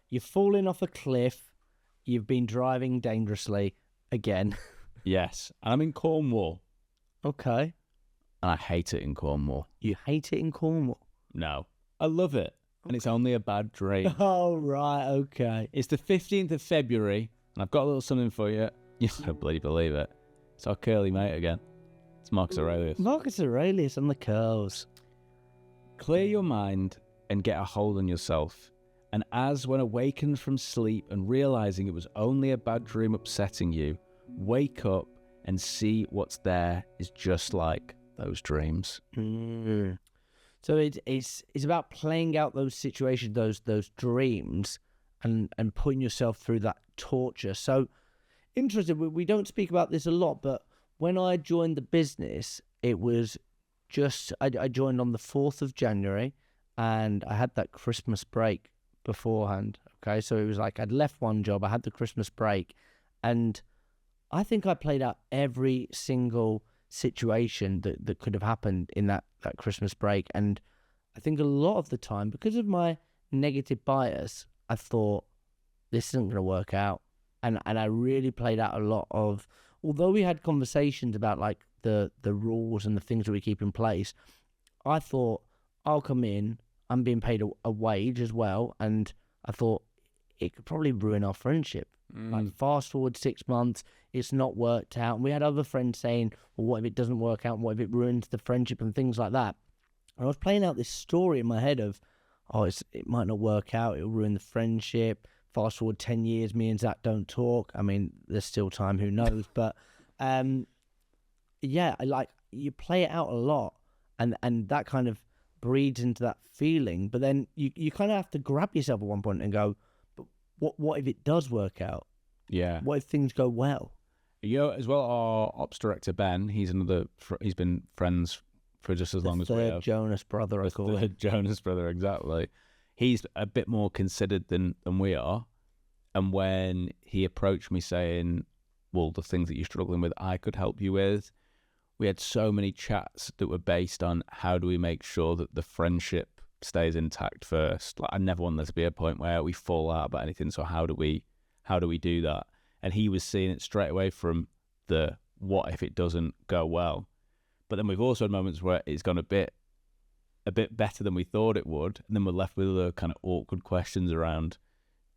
You've fallen off a cliff. You've been driving dangerously again. Yes. And I'm in Cornwall. Okay. And I hate it in Cornwall. You hate it in Cornwall? No. I love it. And it's only a bad dream. Oh, right. Okay. It's the 15th of February. And I've got a little something for you. You don't bloody believe it. It's our curly mate again. It's Marcus Aurelius. Marcus Aurelius and the curls. Clear your mind and get a hold on yourself. And as when awakened from sleep and realizing it was only a bad dream upsetting you, wake up and see what's there is just like those dreams. So it's about playing out those situations, those dreams, and putting yourself through that torture. So interesting. We don't speak about this a lot, but when I joined the business, it was just I joined on the 4th of January, and I had that Christmas break beforehand. Okay, so it was like I'd left one job, I had the Christmas break, and I think I played out every single situation that could have happened in that Christmas break. And I think a lot of the time, because of my negative bias, I thought this isn't going to work out. And I really played out a lot of, although we had conversations about like the rules and the things that we keep in place, I thought I'll come in, I'm being paid a wage as well, and I thought it could probably ruin our friendship. Like fast forward 6 months, it's not worked out. And we had other friends saying, well, what if it doesn't work out? What if it ruins the friendship and things like that? And I was playing out this story in my head of, it might not work out. It'll ruin the friendship. Fast forward 10 years, me and Zach don't talk. I mean, there's still time, who knows? But yeah, you play it out a lot, and that kind of breeds into that feeling. But then you kind of have to grab yourself at one point and go, what if it does work out? Yeah. What if things go well? As well, our ops director, Ben, he's been friends for just as long as we have. Third Jonas brother, I call him. Third Jonas brother, exactly. He's a bit more considered than we are. And when he approached me saying, well, the things that you're struggling with, I could help you with, we had so many chats that were based on how do we make sure that the friendship stays intact first. Like, I never want there to be a point where we fall out about anything. So how do we do that? And he was seeing it straight away from the what if it doesn't go well. But then we've also had moments where it's gone a bit better than we thought it would, and then we're left with the kind of awkward questions around: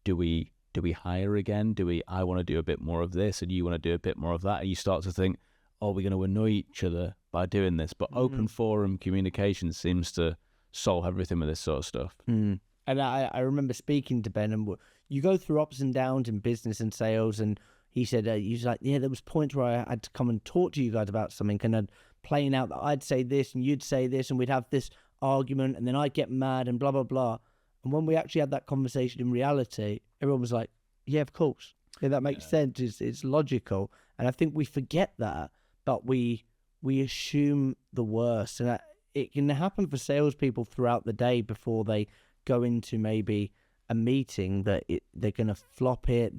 do we hire again? I want to do a bit more of this, and you want to do a bit more of that, and you start to think, are we going to annoy each other by doing this? But open forum communication seems to solve everything with this sort of stuff. And I remember speaking to Ben, and you go through ups and downs in business and sales, and he said, he was like, yeah, there was points where I had to come and talk to you guys about something, and I'd playing out that I'd say this and you'd say this, and we'd have this argument, and then I'd get mad and blah, blah, blah. And when we actually had that conversation in reality, everyone was like, yeah, of course. Yeah, that makes sense. It's logical. And I think we forget that, but we assume the worst. And it can happen for salespeople throughout the day before they go into maybe a meeting that they're going to flop it.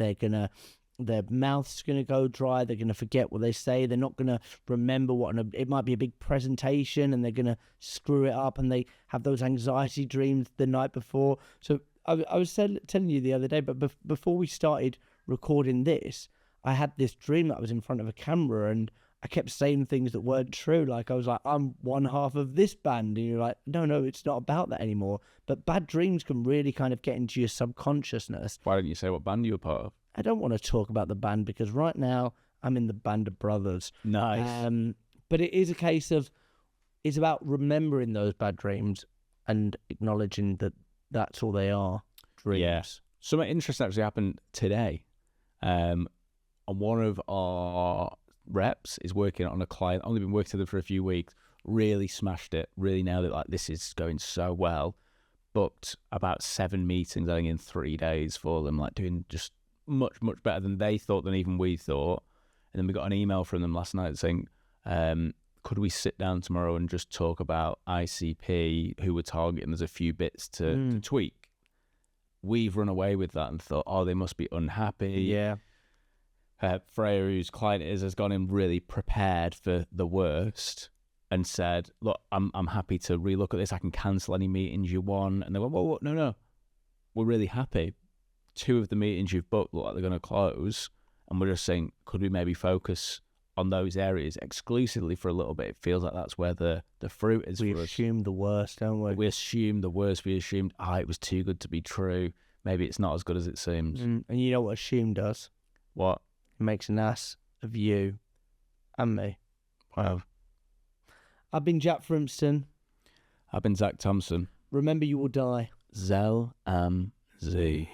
Their mouth's going to go dry. They're going to forget what they say. They're not going to remember it might be a big presentation, and they're going to screw it up, and they have those anxiety dreams the night before. So I was telling you the other day, but before we started recording this, I had this dream that I was in front of a camera, and I kept saying things that weren't true. Like I was like, I'm one half of this band. And you're like, no, it's not about that anymore. But bad dreams can really kind of get into your subconsciousness. Why don't you say what band you were part of? I don't want to talk about the band because right now I'm in the band of brothers. Nice. But it is a case of, it's about remembering those bad dreams and acknowledging that that's all they are, dreams. Yeah. Something interesting actually happened today. And one of our reps is working on a client, only been working with them for a few weeks, really smashed it, really nailed it, like this is going so well. Booked about 7 meetings, I think, in 3 days for them, like doing just much better than they thought, than even we thought. And then we got an email from them last night saying, could we sit down tomorrow and just talk about ICP, who we're targeting? There's a few bits to tweak. We've run away with that and thought, they must be unhappy. Yeah. Freya, whose client it is, has gone in really prepared for the worst. and said, look, I'm happy to relook at this. I can cancel any meetings you want. And they went, whoa, no. We're really happy. 2 of the meetings you've booked look like they're going to close. And we're just saying, could we maybe focus on those areas exclusively for a little bit? It feels like that's where the fruit is We for us. assume the worst, don't we? We assumed the worst. We assumed, it was too good to be true. Maybe it's not as good as it seems. And you know what assume does? What? It makes an ass of you and me. Wow. I've been Jack Frimston. I've been Zach Thompson. Remember, you will die. Zell am Z.